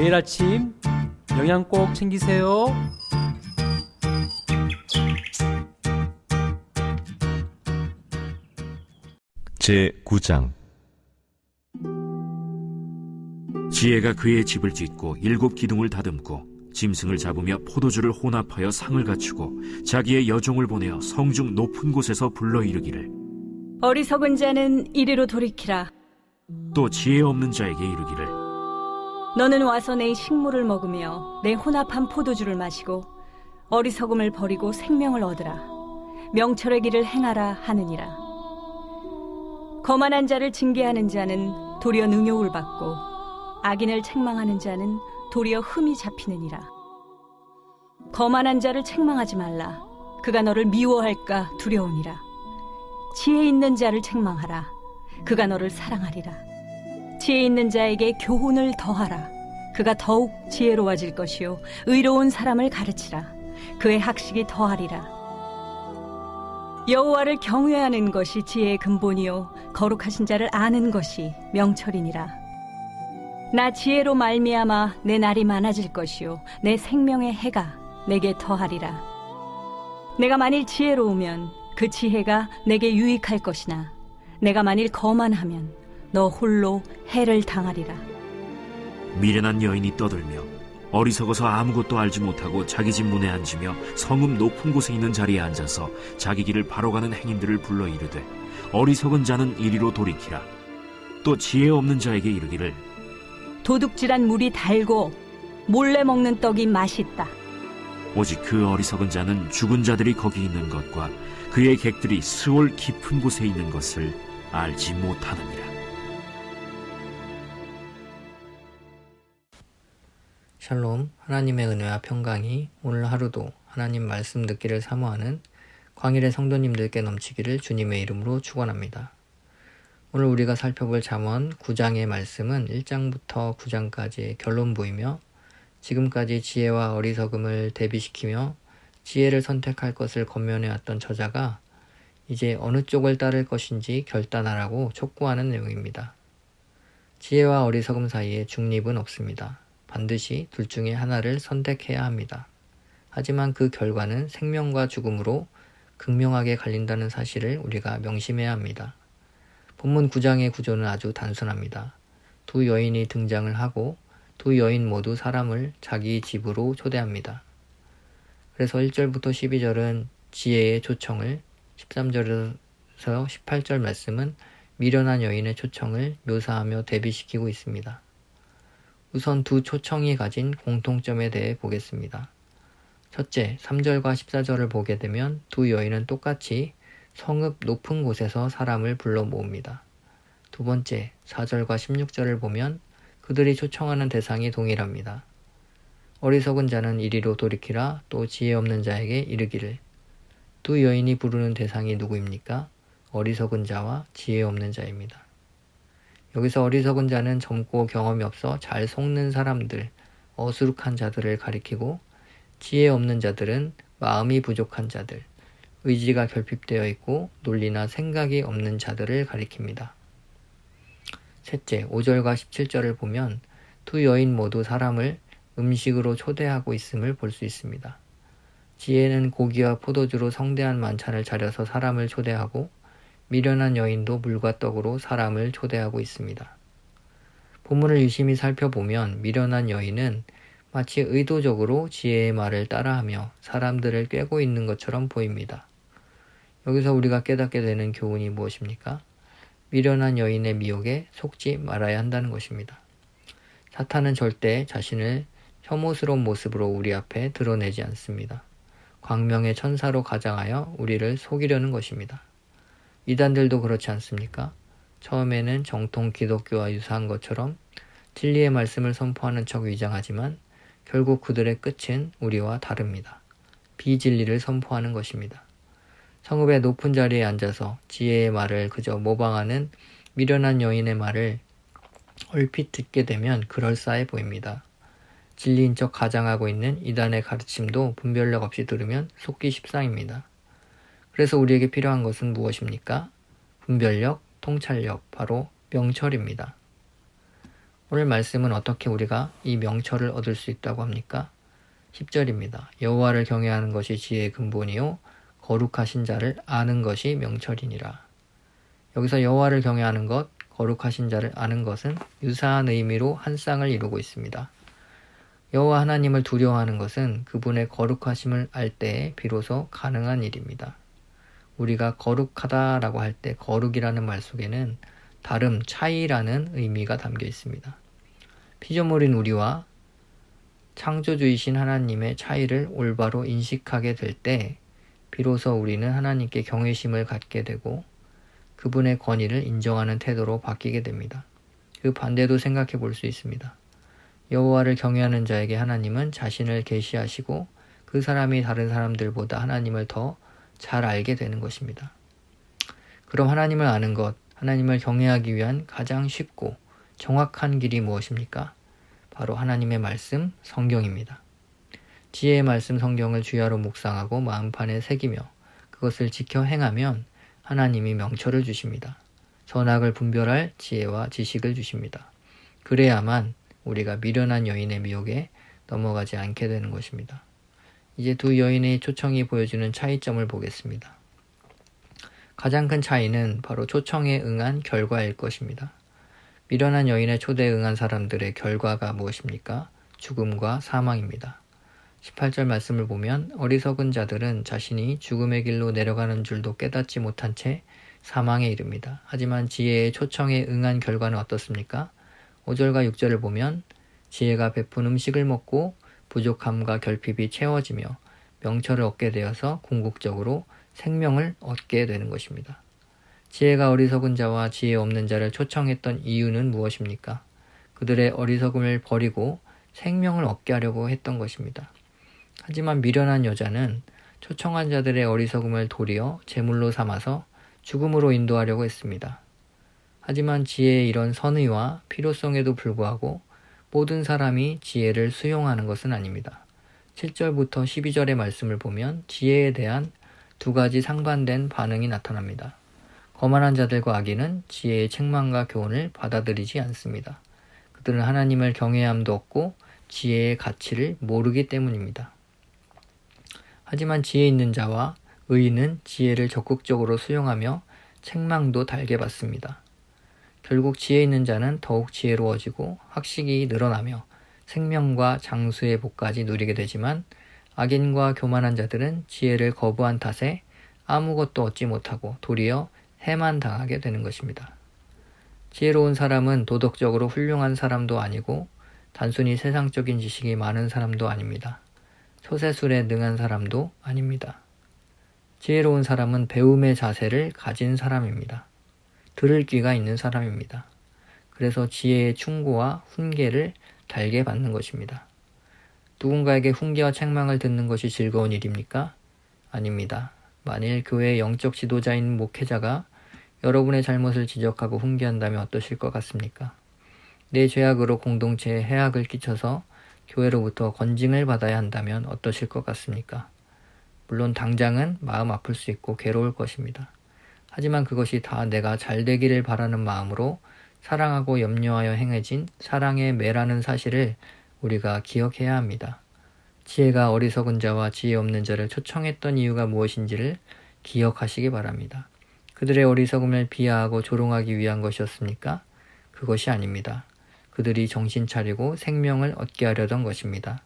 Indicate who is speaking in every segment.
Speaker 1: 매일 아침 영양 꼭 챙기세요.
Speaker 2: 제9장
Speaker 3: 지혜가 그의 집을 짓고 7 기둥을 다듬고 짐승을 잡으며 포도주를 혼합하여 상을 갖추고 자기의 여종을 보내어 성중 높은 곳에서 불러 이르기를
Speaker 4: 어리석은 자는 이리로 돌이키라.
Speaker 3: 또 지혜 없는 자에게 이르기를
Speaker 4: 너는 와서 내 식물을 먹으며 내 혼합한 포도주를 마시고 어리석음을 버리고 생명을 얻으라. 명철의 길을 행하라 하느니라. 거만한 자를 징계하는 자는 도리어 능욕을 받고 악인을 책망하는 자는 도리어 흠이 잡히느니라. 거만한 자를 책망하지 말라. 그가 너를 미워할까 두려우니라. 지혜 있는 자를 책망하라. 그가 너를 사랑하리라. 지혜 있는 자에게 교훈을 더하라. 그가 더욱 지혜로워질 것이요 의로운 사람을 가르치라. 그의 학식이 더하리라. 여호와를 경외하는 것이 지혜의 근본이요 거룩하신 자를 아는 것이 명철이니라. 나 지혜로 말미암아 내 날이 많아질 것이요 내 생명의 해가 내게 더하리라. 내가 만일 지혜로우면 그 지혜가 내게 유익할 것이나 내가 만일 거만하면 너 홀로 해를 당하리라.
Speaker 3: 미련한 여인이 떠들며 어리석어서 아무것도 알지 못하고 자기 집 문에 앉으며 성읍 높은 곳에 있는 자리에 앉아서 자기 길을 바로 가는 행인들을 불러 이르되 어리석은 자는 이리로 돌이키라. 또 지혜 없는 자에게 이르기를
Speaker 4: 도둑질한 물이 달고 몰래 먹는 떡이 맛있다.
Speaker 3: 오직 그 어리석은 자는 죽은 자들이 거기 있는 것과 그의 객들이 스올 깊은 곳에 있는 것을 알지 못하느니라.
Speaker 5: 샬롬, 하나님의 은혜와 평강이 오늘 하루도 하나님 말씀 듣기를 사모하는 광일의 성도님들께 넘치기를 주님의 이름으로 축원합니다. 오늘 우리가 살펴볼 잠언 9장의 말씀은 1장부터 9장까지의 결론부이며 지금까지 지혜와 어리석음을 대비시키며 지혜를 선택할 것을 권면해왔던 저자가 이제 어느 쪽을 따를 것인지 결단하라고 촉구하는 내용입니다. 지혜와 어리석음 사이에 중립은 없습니다. 반드시 둘 중에 하나를 선택해야 합니다. 하지만 그 결과는 생명과 죽음으로 극명하게 갈린다는 사실을 우리가 명심해야 합니다. 본문 9장의 구조는 아주 단순합니다. 두 여인이 등장을 하고 두 여인 모두 사람을 자기 집으로 초대합니다. 그래서 1절부터 12절은 지혜의 초청을, 13절에서 18절 말씀은 미련한 여인의 초청을 묘사하며 대비시키고 있습니다. 우선 두 초청이 가진 공통점에 대해 보겠습니다. 첫째, 3절과 14절을 보게 되면 두 여인은 똑같이 성읍 높은 곳에서 사람을 불러 모읍니다. 두 번째, 4절과 16절을 보면 그들이 초청하는 대상이 동일합니다. 어리석은 자는 이리로 돌이키라. 또 지혜 없는 자에게 이르기를. 두 여인이 부르는 대상이 누구입니까? 어리석은 자와 지혜 없는 자입니다. 여기서 어리석은 자는 젊고 경험이 없어 잘 속는 사람들, 어수룩한 자들을 가리키고 지혜 없는 자들은 마음이 부족한 자들, 의지가 결핍되어 있고 논리나 생각이 없는 자들을 가리킵니다. 셋째, 5절과 17절을 보면 두 여인 모두 사람을 음식으로 초대하고 있음을 볼 수 있습니다. 지혜는 고기와 포도주로 성대한 만찬을 차려서 사람을 초대하고 미련한 여인도 물과 떡으로 사람을 초대하고 있습니다. 본문을 유심히 살펴보면 미련한 여인은 마치 의도적으로 지혜의 말을 따라하며 사람들을 꿰고 있는 것처럼 보입니다. 여기서 우리가 깨닫게 되는 교훈이 무엇입니까? 미련한 여인의 미혹에 속지 말아야 한다는 것입니다. 사탄은 절대 자신을 혐오스러운 모습으로 우리 앞에 드러내지 않습니다. 광명의 천사로 가장하여 우리를 속이려는 것입니다. 이단들도 그렇지 않습니까? 처음에는 정통 기독교와 유사한 것처럼 진리의 말씀을 선포하는 척 위장하지만 결국 그들의 끝은 우리와 다릅니다. 비진리를 선포하는 것입니다. 성읍의 높은 자리에 앉아서 지혜의 말을 그저 모방하는 미련한 여인의 말을 얼핏 듣게 되면 그럴싸해 보입니다. 진리인 척 가장하고 있는 이단의 가르침도 분별력 없이 들으면 속기 십상입니다. 그래서 우리에게 필요한 것은 무엇입니까? 분별력, 통찰력, 바로 명철입니다. 오늘 말씀은 어떻게 우리가 이 명철을 얻을 수 있다고 합니까? 10절입니다. 여호와를 경외하는 것이 지혜의 근본이요 거룩하신 자를 아는 것이 명철이니라. 여기서 여호와를 경외하는 것, 거룩하신 자를 아는 것은 유사한 의미로 한 쌍을 이루고 있습니다. 여호와 하나님을 두려워하는 것은 그분의 거룩하심을 알 때에 비로소 가능한 일입니다. 우리가 거룩하다라고 할 때 거룩이라는 말 속에는 다름, 차이라는 의미가 담겨 있습니다. 피조물인 우리와 창조주이신 하나님의 차이를 올바로 인식하게 될 때 비로소 우리는 하나님께 경외심을 갖게 되고 그분의 권위를 인정하는 태도로 바뀌게 됩니다. 그 반대도 생각해 볼 수 있습니다. 여호와를 경외하는 자에게 하나님은 자신을 계시하시고 그 사람이 다른 사람들보다 하나님을 더 잘 알게 되는 것입니다. 그럼 하나님을 아는 것, 하나님을 경외하기 위한 가장 쉽고 정확한 길이 무엇입니까? 바로 하나님의 말씀, 성경입니다. 지혜의 말씀 성경을 주야로 묵상하고 마음판에 새기며 그것을 지켜 행하면 하나님이 명철을 주십니다. 선악을 분별할 지혜와 지식을 주십니다. 그래야만 우리가 미련한 여인의 미혹에 넘어가지 않게 되는 것입니다. 이제 두 여인의 초청이 보여주는 차이점을 보겠습니다. 가장 큰 차이는 바로 초청에 응한 결과일 것입니다. 미련한 여인의 초대에 응한 사람들의 결과가 무엇입니까? 죽음과 사망입니다. 18절 말씀을 보면 어리석은 자들은 자신이 죽음의 길로 내려가는 줄도 깨닫지 못한 채 사망에 이릅니다. 하지만 지혜의 초청에 응한 결과는 어떻습니까? 5절과 6절을 보면 지혜가 베푼 음식을 먹고 부족함과 결핍이 채워지며 명철을 얻게 되어서 궁극적으로 생명을 얻게 되는 것입니다. 지혜가 어리석은 자와 지혜 없는 자를 초청했던 이유는 무엇입니까? 그들의 어리석음을 버리고 생명을 얻게 하려고 했던 것입니다. 하지만 미련한 여자는 초청한 자들의 어리석음을 도리어 제물로 삼아서 죽음으로 인도하려고 했습니다. 하지만 지혜의 이런 선의와 필요성에도 불구하고 모든 사람이 지혜를 수용하는 것은 아닙니다. 7절부터 12절의 말씀을 보면 지혜에 대한 두 가지 상반된 반응이 나타납니다. 거만한 자들과 악인은 지혜의 책망과 교훈을 받아들이지 않습니다. 그들은 하나님을 경외함도 없고 지혜의 가치를 모르기 때문입니다. 하지만 지혜 있는 자와 의인은 지혜를 적극적으로 수용하며 책망도 달게 받습니다. 결국 지혜 있는 자는 더욱 지혜로워지고 학식이 늘어나며 생명과 장수의 복까지 누리게 되지만 악인과 교만한 자들은 지혜를 거부한 탓에 아무것도 얻지 못하고 도리어 해만 당하게 되는 것입니다. 지혜로운 사람은 도덕적으로 훌륭한 사람도 아니고 단순히 세상적인 지식이 많은 사람도 아닙니다. 소세술에 능한 사람도 아닙니다. 지혜로운 사람은 배움의 자세를 가진 사람입니다. 들을 귀가 있는 사람입니다. 그래서 지혜의 충고와 훈계를 달게 받는 것입니다. 누군가에게 훈계와 책망을 듣는 것이 즐거운 일입니까? 아닙니다. 만일 교회의 영적 지도자인 목회자가 여러분의 잘못을 지적하고 훈계한다면 어떠실 것 같습니까? 내 죄악으로 공동체에 해악을 끼쳐서 교회로부터 건징을 받아야 한다면 어떠실 것 같습니까? 물론 당장은 마음 아플 수 있고 괴로울 것입니다. 하지만 그것이 다 내가 잘 되기를 바라는 마음으로 사랑하고 염려하여 행해진 사랑의 매라는 사실을 우리가 기억해야 합니다. 지혜가 어리석은 자와 지혜 없는 자를 초청했던 이유가 무엇인지를 기억하시기 바랍니다. 그들의 어리석음을 비하하고 조롱하기 위한 것이었습니까? 그것이 아닙니다. 그들이 정신 차리고 생명을 얻게 하려던 것입니다.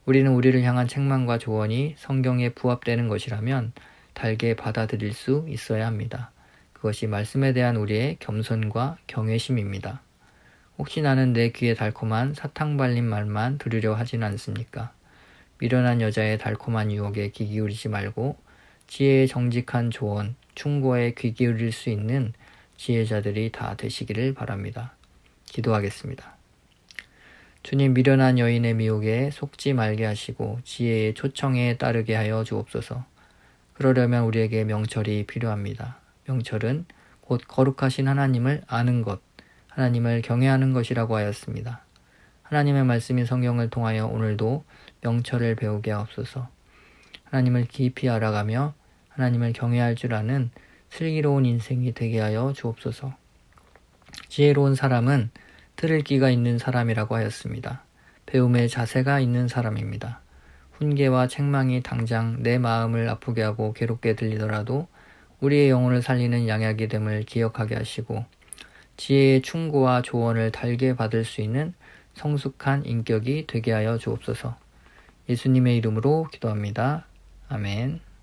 Speaker 5: 우리는 우리를 향한 책망과 조언이 성경에 부합되는 것이라면 달게 받아들일 수 있어야 합니다. 그것이 말씀에 대한 우리의 겸손과 경외심입니다. 혹시 나는 내 귀에 달콤한 사탕 발린 말만 들으려 하진 않습니까? 미련한 여자의 달콤한 유혹에 귀 기울이지 말고 지혜의 정직한 조언, 충고에 귀 기울일 수 있는 지혜자들이 다 되시기를 바랍니다. 기도하겠습니다. 주님, 미련한 여인의 미혹에 속지 말게 하시고 지혜의 초청에 따르게 하여 주옵소서. 그러려면 우리에게 명철이 필요합니다. 명철은 곧 거룩하신 하나님을 아는 것, 하나님을 경외하는 것이라고 하였습니다. 하나님의 말씀인 성경을 통하여 오늘도 명철을 배우게 하옵소서. 하나님을 깊이 알아가며 하나님을 경외할 줄 아는 슬기로운 인생이 되게 하여 주옵소서. 지혜로운 사람은 들을 귀가 있는 사람이라고 하였습니다. 배움의 자세가 있는 사람입니다. 훈계와 책망이 당장 내 마음을 아프게 하고 괴롭게 들리더라도 우리의 영혼을 살리는 양약이 됨을 기억하게 하시고 지혜의 충고와 조언을 달게 받을 수 있는 성숙한 인격이 되게 하여 주옵소서. 예수님의 이름으로 기도합니다. 아멘.